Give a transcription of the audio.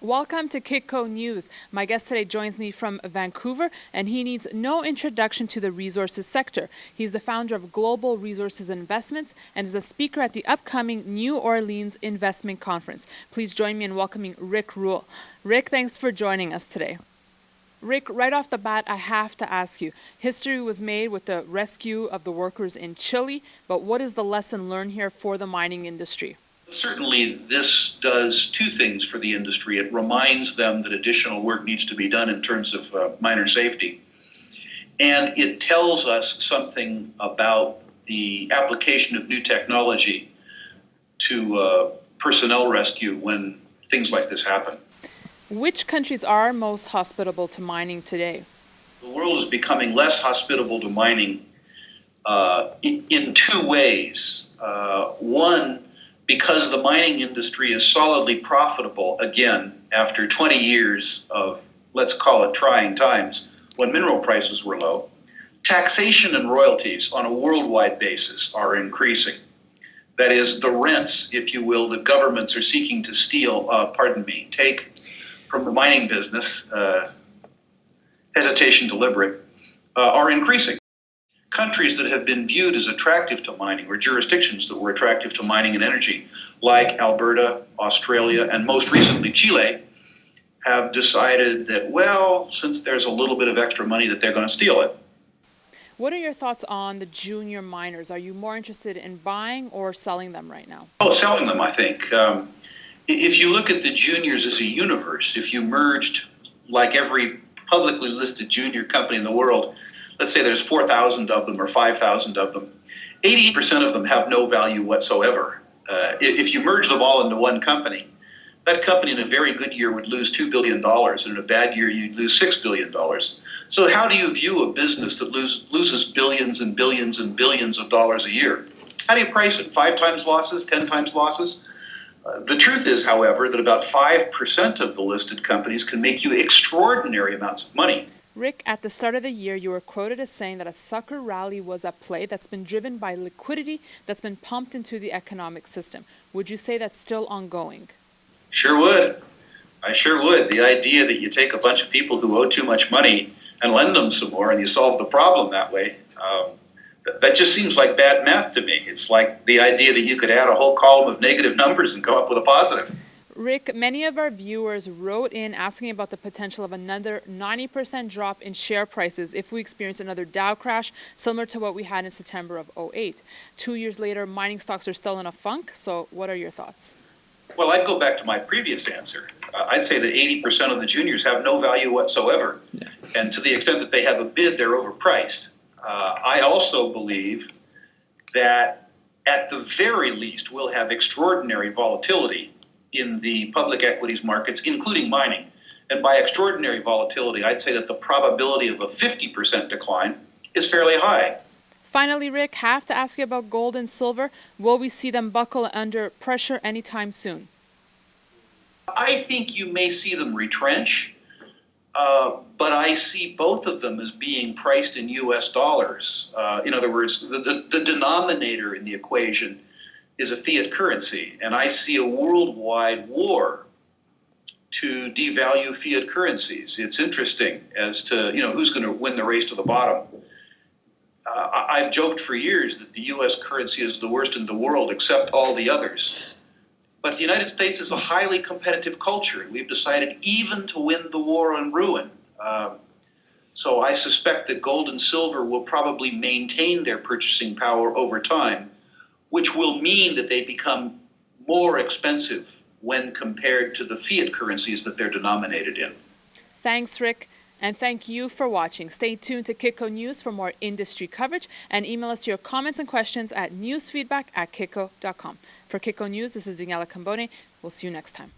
Welcome to Kitco News. My guest today joins me from Vancouver, and he needs no introduction to the resources sector. He's the founder of Global Resources Investments and is a speaker at the upcoming New Orleans Investment Conference. Please join me in welcoming Rick Rule. Rick, thanks for joining us today. Rick, right off the bat, I have to ask you, history was made with the rescue of the workers in Chile, but what is the lesson learned here for the mining industry? Certainly, this does two things for the industry. It reminds them that additional work needs to be done in terms of miner safety. And it tells us something about the application of new technology to personnel rescue when things like this happen. Which countries are most hospitable to mining today? The world is becoming less hospitable to mining in two ways. One, because the mining industry is solidly profitable again after 20 years of, let's call it, trying times when mineral prices were low. Taxation and royalties on a worldwide basis are increasing. That is, the rents, if you will, that governments are seeking to take from the mining business, hesitation deliberate, are increasing. Countries that have been viewed as attractive to mining, or jurisdictions that were attractive to mining and energy, like Alberta, Australia, and most recently Chile, have decided that, well, since there's a little bit of extra money, that they're going to steal it. What are your thoughts on the junior miners? Are you more interested in buying or selling them right now? Oh, selling them, I think. If you look at the juniors as a universe, if you merged, like every publicly listed junior company in the world, let's say there's 4,000 of them or 5,000 of them, 80% of them have no value whatsoever. If you merge them all into one company, that company in a very good year would lose $2 billion, and in a bad year you'd lose $6 billion. So how do you view a business that loses billions and billions and billions of dollars a year? How do you price it? 5 times losses, 10 times losses? The truth is, however, that about 5% of the listed companies can make you extraordinary amounts of money. Rick, at the start of the year, you were quoted as saying that a sucker rally was at play that's been driven by liquidity that's been pumped into the economic system. Would you say that's still ongoing? Sure would. I sure would. The idea that you take a bunch of people who owe too much money and lend them some more and you solve the problem that way, that just seems like bad math to me. It's like the idea that you could add a whole column of negative numbers and come up with a positive. Rick, many of our viewers wrote in asking about the potential of another 90% drop in share prices if we experience another Dow crash, similar to what we had in September of 2008. 2 years later, mining stocks are still in a funk, so what are your thoughts? Well, I'd go back to my previous answer. I'd say that 80% of the juniors have no value whatsoever. Yeah. And to the extent that they have a bid, they're overpriced. I also believe that at the very least we'll have extraordinary volatility in the public equities markets, including mining. And by extraordinary volatility, I'd say that the probability of a 50% decline is fairly high. Finally, Rick, have to ask you about gold and silver. Will we see them buckle under pressure anytime soon? I think you may see them retrench, but I see both of them as being priced in US dollars. In other words, the denominator in the equation is a fiat currency, and I see a worldwide war to devalue fiat currencies. It's interesting as to who's going to win the race to the bottom. I've joked for years that the U.S. currency is the worst in the world except all the others. But the United States is a highly competitive culture, and we've decided even to win the war on ruin. So I suspect that gold and silver will probably maintain their purchasing power over time, which will mean that they become more expensive when compared to the fiat currencies that they're denominated in. Thanks, Rick. And thank you for watching. Stay tuned to Kitco News for more industry coverage and email us your comments and questions at newsfeedback@kitco.com. For Kitco News, this is Daniela Cambone. We'll see you next time.